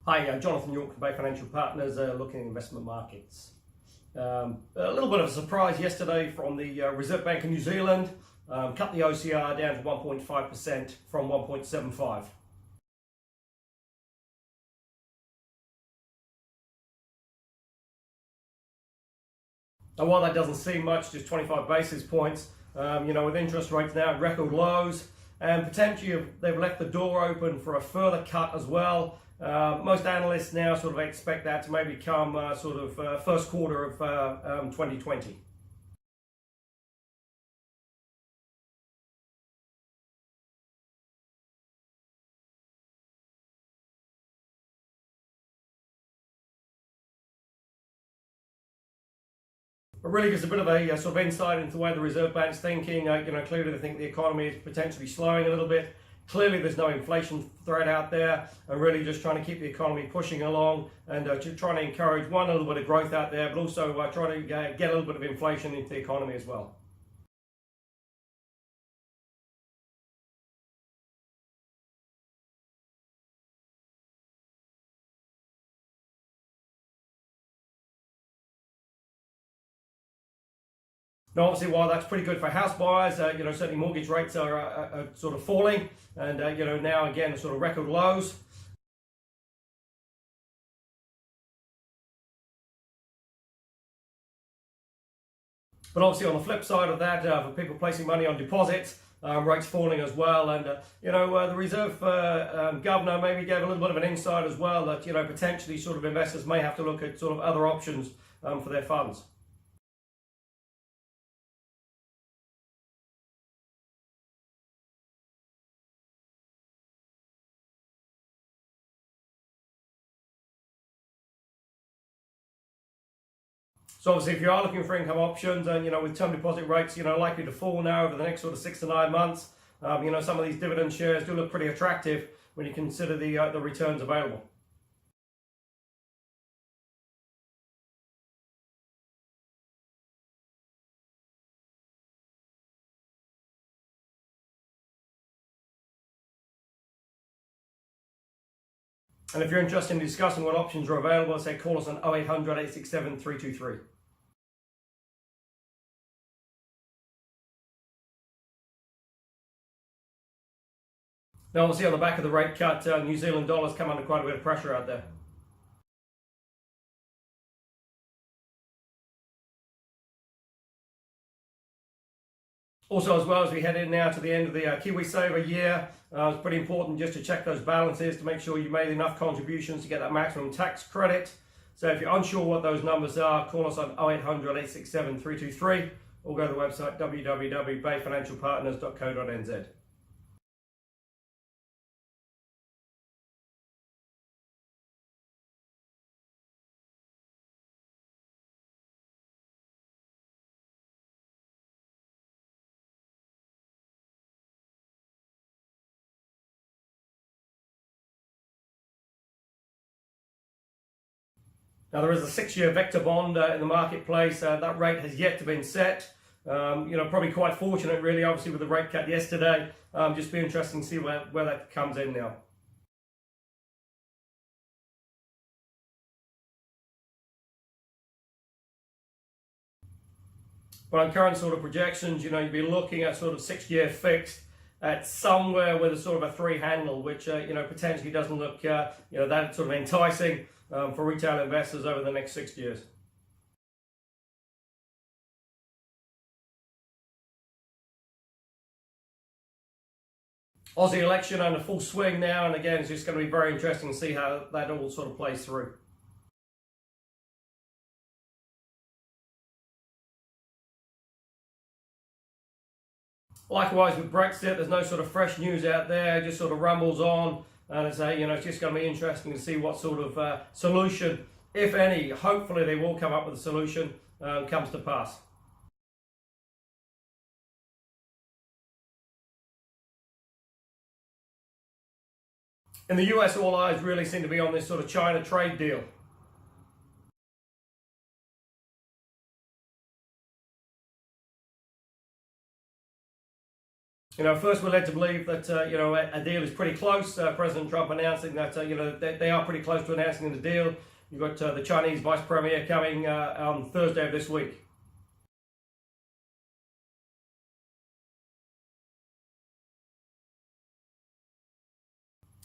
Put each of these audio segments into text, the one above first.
Hi, Jonathan York from Bay Financial Partners, looking at investment markets. A little bit of a surprise yesterday from the Reserve Bank of New Zealand, cut the OCR down to 1.5% from 1.75. And while that doesn't seem much, just 25 basis points, with interest rates now at record lows, and potentially they've left the door open for a further cut as well. Most analysts now sort of expect that to maybe come first quarter of 2020. It really gives a bit of a sort of insight into the way the Reserve Bank's thinking. Clearly they think the economy is potentially slowing a little bit. Clearly there's no inflation threat out there, and really just trying to keep the economy pushing along and trying to encourage a little bit of growth out there, but also trying to get a little bit of inflation into the economy as well. Now, obviously, while that's pretty good for house buyers, certainly mortgage rates are sort of falling, and now again sort of record lows. But obviously, on the flip side of that, for people placing money on deposits, rates falling as well, and the Reserve Governor maybe gave a little bit of an insight as well that potentially sort of investors may have to look at sort of other options for their funds. So obviously, if you are looking for income options, and with term deposit rates, likely to fall now over the next sort of 6 to 9 months, some of these dividend shares do look pretty attractive when you consider the returns available. And if you're interested in discussing what options are available, say call us on 0800 867 323. Now, obviously, on the back of the rate cut, New Zealand dollars come under quite a bit of pressure out there. Also, as well as we head in now to the end of the KiwiSaver year, it's pretty important just to check those balances to make sure you made enough contributions to get that maximum tax credit. So if you're unsure what those numbers are, call us on 0800 867 323 or go to the website www.bayfinancialpartners.co.nz. Now, there is a 6-year vector bond in the marketplace. That rate has yet to be set. Probably quite fortunate, really, obviously, with the rate cut yesterday. Just be interesting to see where that comes in now. But on current sort of projections, you'd be looking at sort of 6-year fixed at somewhere with a sort of a 3 handle, which potentially doesn't look that sort of enticing for retail investors over the next 6 years. Aussie election under full swing now, and again, it's just going to be very interesting to see how that all sort of plays through. Likewise with Brexit, there's no sort of fresh news out there, just sort of rumbles on, and it's just going to be interesting to see what sort of solution, if any, hopefully they will come up with a solution, comes to pass. In the US, all eyes really seem to be on this sort of China trade deal. First we're led to believe that a deal is pretty close. President Trump announcing that they are pretty close to announcing the deal. You've got the Chinese Vice Premier coming on Thursday of this week.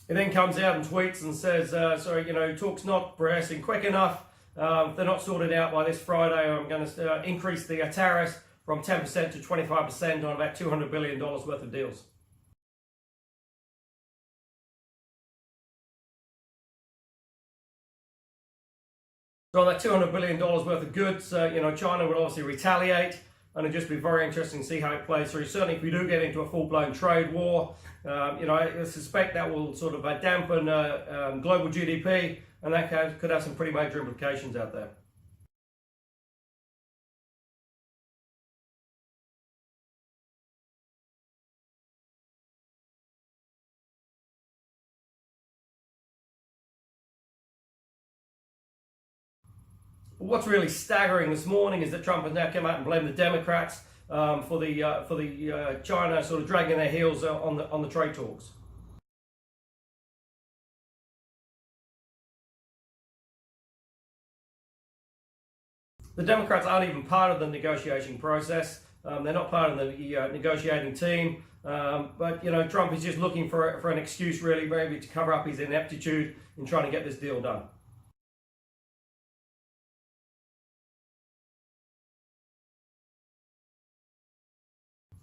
He then comes out and tweets and says, talk's not progressing quick enough. If they're not sorted out by this Friday, I'm going to increase the tariffs from 10% to 25% on about $200 billion worth of deals. So on that $200 billion worth of goods, China would obviously retaliate, and it'd just be very interesting to see how it plays through. Certainly if we do get into a full-blown trade war, I suspect that will sort of dampen global GDP, and that could have some pretty major implications out there. What's really staggering this morning is that Trump has now come out and blamed the Democrats for the China sort of dragging their heels on the trade talks. The Democrats aren't even part of the negotiation process. They're not part of the negotiating team. But Trump is just looking for an excuse, really, maybe to cover up his ineptitude in trying to get this deal done.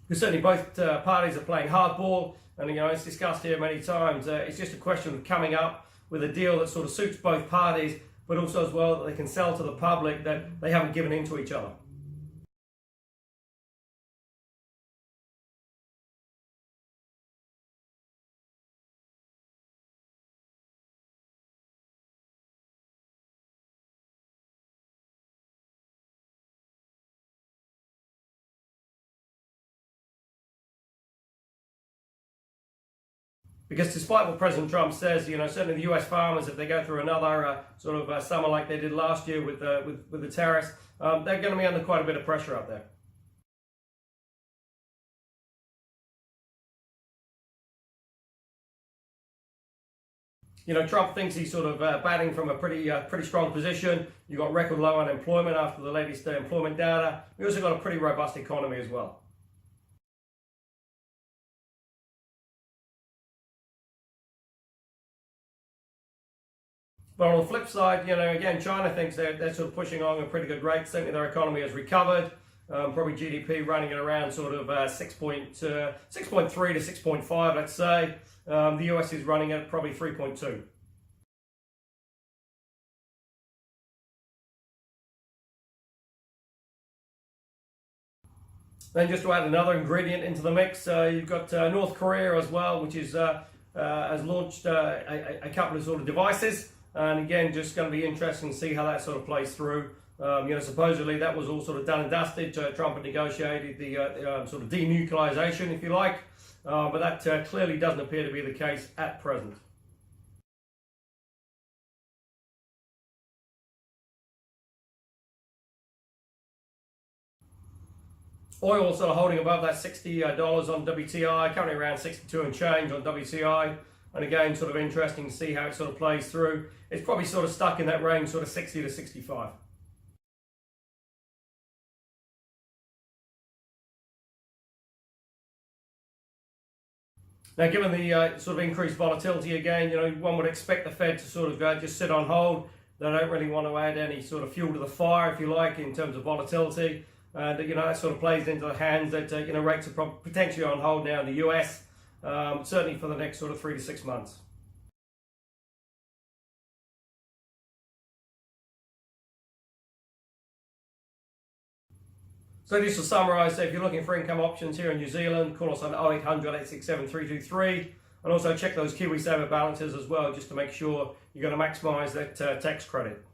Because certainly both parties are playing hardball, and it's discussed here many times. It's just a question of coming up with a deal that sort of suits both parties, but also as well that they can sell to the public that they haven't given in to each other. Because despite what President Trump says, certainly the US farmers, if they go through another summer like they did last year with the tariffs, they're going to be under quite a bit of pressure out there. Trump thinks he's sort of batting from a pretty strong position. You've got record low unemployment after the latest employment data. We also got a pretty robust economy as well. But on the flip side, again, China thinks they're sort of pushing on a pretty good rate. Certainly their economy has recovered. Probably GDP running at around sort of 6.3 to 6.5, let's say. The US is running at probably 3.2. Then just to add another ingredient into the mix, you've got North Korea as well, which is has launched a couple of sort of devices. And again, just going to be interesting to see how that sort of plays through. Supposedly that was all sort of done and dusted. Trump had negotiated the sort of denuclearization, if you like, but that clearly doesn't appear to be the case at present. Oil sort of holding above that $60 on WTI, currently around 62 and change on WTI. And again, sort of interesting to see how it sort of plays through. It's probably sort of stuck in that range, sort of 60 to 65. Now, given the sort of increased volatility again, one would expect the Fed to sort of just sit on hold. They don't really want to add any sort of fuel to the fire, if you like, in terms of volatility. And that sort of plays into the hands that rates are potentially on hold now in the US. Certainly for the next sort of 3 to 6 months. So just to summarise, if you're looking for income options here in New Zealand, call us on 0800 867 323, and also check those KiwiSaver balances as well, just to make sure you're going to maximise that tax credit.